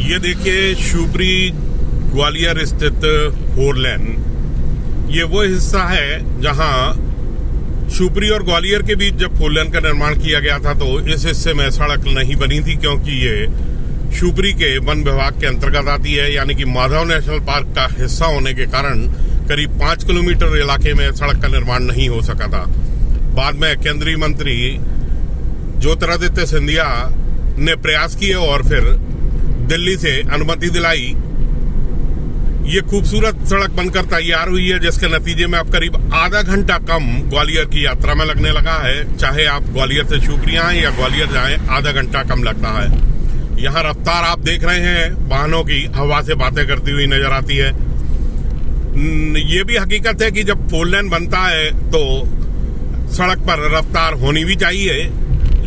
ये देखिए शिवपुरी ग्वालियर स्थित 4 लेन, ये वो हिस्सा है जहां शिवपुरी और ग्वालियर के बीच जब 4 लेन का निर्माण किया गया था तो इस हिस्से में सड़क नहीं बनी थी, क्योंकि ये शिवपुरी के वन विभाग के अंतर्गत आती है, यानी कि माधव नेशनल पार्क का हिस्सा होने के कारण करीब 5 किलोमीटर इलाके में सड़क का निर्माण नहीं हो सका था। बाद में केंद्रीय मंत्री ज्योतिरादित्य सिंधिया ने प्रयास किए और फिर दिल्ली से अनुमति दिलाई। ये खूबसूरत सड़क बनकर तैयार हुई है, जिसके नतीजे में अब करीब आधा घंटा कम ग्वालियर की यात्रा में लगने लगा है। चाहे आप ग्वालियर से शिवपुरी आए या ग्वालियर जाएं, आधा घंटा कम लगता है। यहाँ रफ्तार आप देख रहे हैं, वाहनों की हवा से बातें करती हुई नजर आती है। ये भी हकीकत है कि जब 4 लेन बनता है तो सड़क पर रफ्तार होनी भी चाहिए,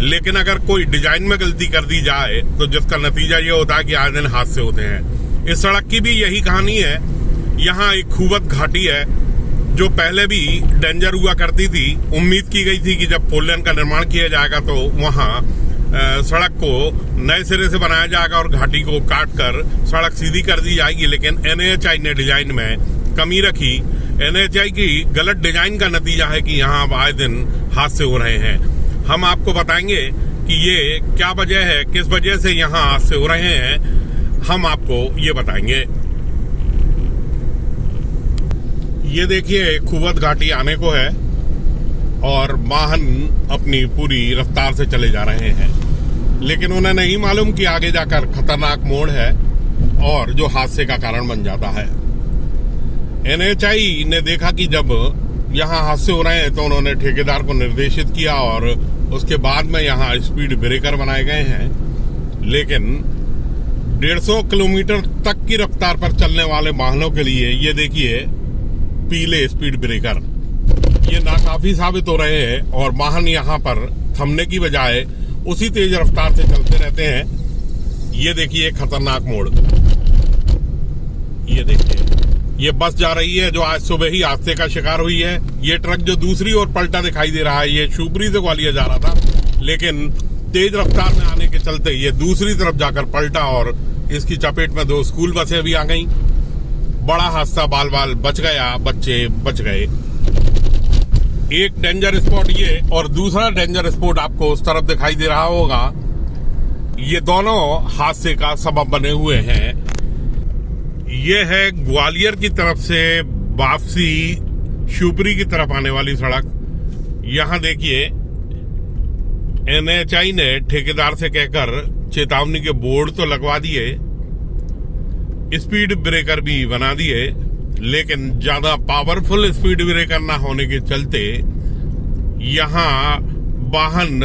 लेकिन अगर कोई डिजाइन में गलती कर दी जाए तो जिसका नतीजा ये होता है कि आए दिन हादसे होते हैं। इस सड़क की भी यही कहानी है। यहाँ एक खूबत घाटी है जो पहले भी डेंजर हुआ करती थी। उम्मीद की गई थी कि जब 4 लेन का निर्माण किया जाएगा तो वहाँ सड़क को नए सिरे से बनाया जाएगा और घाटी को काट कर सड़क सीधी कर दी जाएगी, लेकिन NHAI ने डिजाइन में कमी रखी। NHAI की गलत डिजाइन का नतीजा है कि यहाँ अब आए दिन हादसे हो रहे हैं। हम आपको बताएंगे कि ये क्या वजह है, किस वजह से यहाँ हादसे हो रहे हैं, हम आपको ये बताएंगे। ये देखिए खूबत घाटी आने को है और वाहन अपनी पूरी रफ्तार से चले जा रहे हैं, लेकिन उन्हें नहीं मालूम कि आगे जाकर खतरनाक मोड़ है और जो हादसे का कारण बन जाता है। NHAI ने देखा कि जब यहाँ हादसे हो रहे हैं तो उन्होंने ठेकेदार को निर्देशित किया और उसके बाद में यहाँ स्पीड ब्रेकर बनाए गए हैं, लेकिन 150 किलोमीटर तक की रफ्तार पर चलने वाले वाहनों के लिए ये देखिए पीले स्पीड ब्रेकर ये नाकाफी साबित हो रहे हैं और वाहन यहाँ पर थमने की बजाय उसी तेज रफ्तार से चलते रहते हैं। ये देखिए खतरनाक मोड़, ये देखिए ये बस जा रही है जो आज सुबह ही हादसे का शिकार हुई है। ये ट्रक जो दूसरी ओर पलटा दिखाई दे रहा है, ये शिवपुरी से ग्वालियर जा रहा था, लेकिन तेज रफ्तार में आने के चलते ये दूसरी तरफ जाकर पलटा और इसकी चपेट में 2 स्कूल बसें भी आ गईं। बड़ा हादसा, बाल बाल बच गया, बच्चे बच गए। एक डेंजर स्पॉट ये और दूसरा डेंजर स्पॉट आपको उस तरफ दिखाई दे रहा होगा। ये दोनों हादसे का सबब बने हुए हैं। ये है ग्वालियर की तरफ से वापसी शिवपुरी की तरफ आने वाली सड़क। यहाँ देखिए NHAI ने ठेकेदार से कहकर चेतावनी के बोर्ड तो लगवा दिए, स्पीड ब्रेकर भी बना दिए, लेकिन ज्यादा पावरफुल स्पीड ब्रेकर ना होने के चलते यहाँ वाहन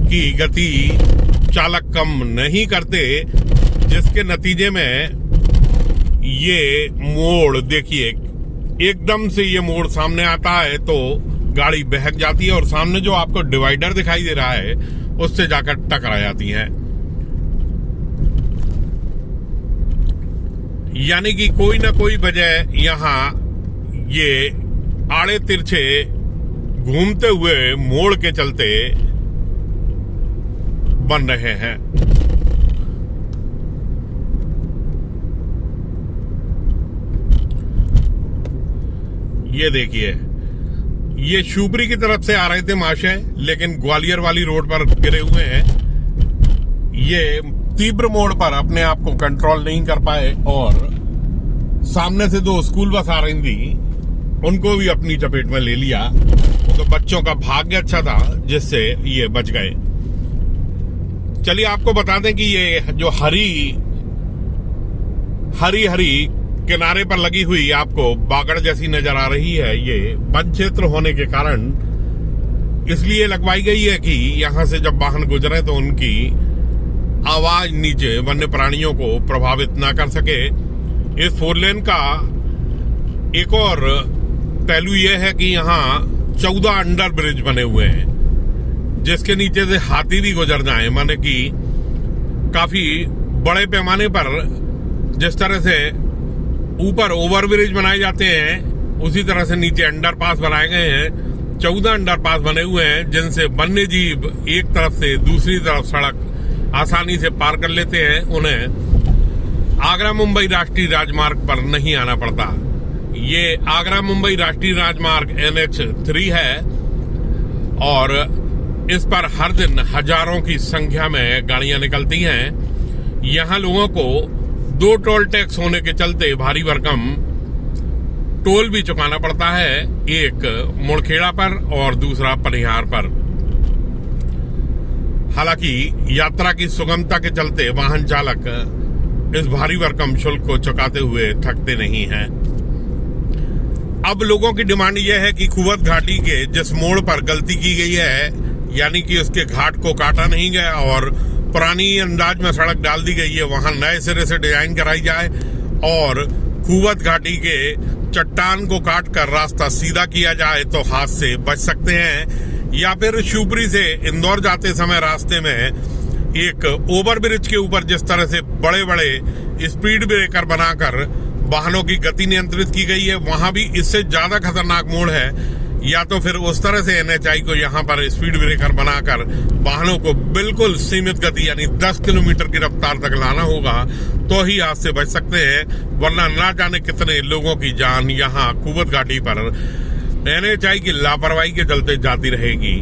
की गति चालक कम नहीं करते, जिसके नतीजे में ये मोड़ देखिए एकदम से ये मोड़ सामने आता है तो गाड़ी बहक जाती है और सामने जो आपको डिवाइडर दिखाई दे रहा है उससे जाकर टकरा जाती है। यानी कि कोई ना कोई वजह यहाँ ये आड़े तिरछे घूमते हुए मोड़ के चलते बन रहे हैं। ये देखिए ये शिवपुरी की तरफ से आ रहे थे महाशय, लेकिन ग्वालियर वाली रोड पर गिरे हुए हैं। ये तीव्र मोड़ पर अपने आप को कंट्रोल नहीं कर पाए और सामने से 2 स्कूल बस आ रही थी, उनको भी अपनी चपेट में ले लिया। वो तो बच्चों का भाग्य अच्छा था जिससे ये बच गए। चलिए आपको बता दें कि ये जो हरी किनारे पर लगी हुई आपको बागड़ जैसी नजर आ रही है, ये वन क्षेत्र होने के कारण इसलिए लगवाई गई है कि यहाँ से जब वाहन गुजरे तो उनकी आवाज नीचे वन्य प्राणियों को प्रभावित ना कर सके। इस 4 लेन का एक और पहलू यह है कि यहाँ 14 अंडर ब्रिज बने हुए हैं, जिसके नीचे से हाथी भी गुजर जाए। माने कि काफी बड़े पैमाने पर जिस तरह से ऊपर ओवरब्रिज बनाए जाते हैं, उसी तरह से नीचे अंडरपास बनाए गए हैं। 14 अंडरपास बने हुए हैं, जिनसे वन्य जीव एक तरफ से दूसरी तरफ सड़क आसानी से पार कर लेते हैं। उन्हें आगरा मुंबई राष्ट्रीय राजमार्ग पर नहीं आना पड़ता। ये आगरा मुंबई राष्ट्रीय राजमार्ग NH3 है और इस पर हर दिन हजारों की संख्या में गाड़ियां निकलती हैं। यहां लोगों को 2 टोल टैक्स होने के चलते भारी भरकम टोल भी चुकाना पड़ता है, एक मुड़खेड़ा पर और दूसरा पनिहार पर। हालांकि यात्रा की सुगमता के चलते वाहन चालक इस भारी भरकम शुल्क को चुकाते हुए थकते नहीं हैं। अब लोगों की डिमांड यह है कि खूबत घाटी के जिस मोड़ पर गलती की गई है, यानी कि उसके घाट को काटा नहीं गया और पुरानी अंदाज में सड़क डाल दी गई है, वहां नए सिरे से डिजाइन कराई जाए और खूबत घाटी के चट्टान को काट कर रास्ता सीधा किया जाए तो हाथ से बच सकते हैं। या फिर शिवपुरी से इंदौर जाते समय रास्ते में एक ओवरब्रिज के ऊपर जिस तरह से बड़े बड़े स्पीड ब्रेकर बनाकर वाहनों की गति नियंत्रित की गई है, वहां भी इससे ज्यादा खतरनाक मोड़ है। या तो फिर उस तरह से NHI को यहां पर स्पीड ब्रेकर बनाकर वाहनों को बिल्कुल सीमित गति यानी 10 किलोमीटर की रफ्तार तक लाना होगा, तो ही हाथ से बच सकते हैं, वरना ना जाने कितने लोगों की जान यहां खूबत घाटी पर NHI की लापरवाही के चलते जाती रहेगी।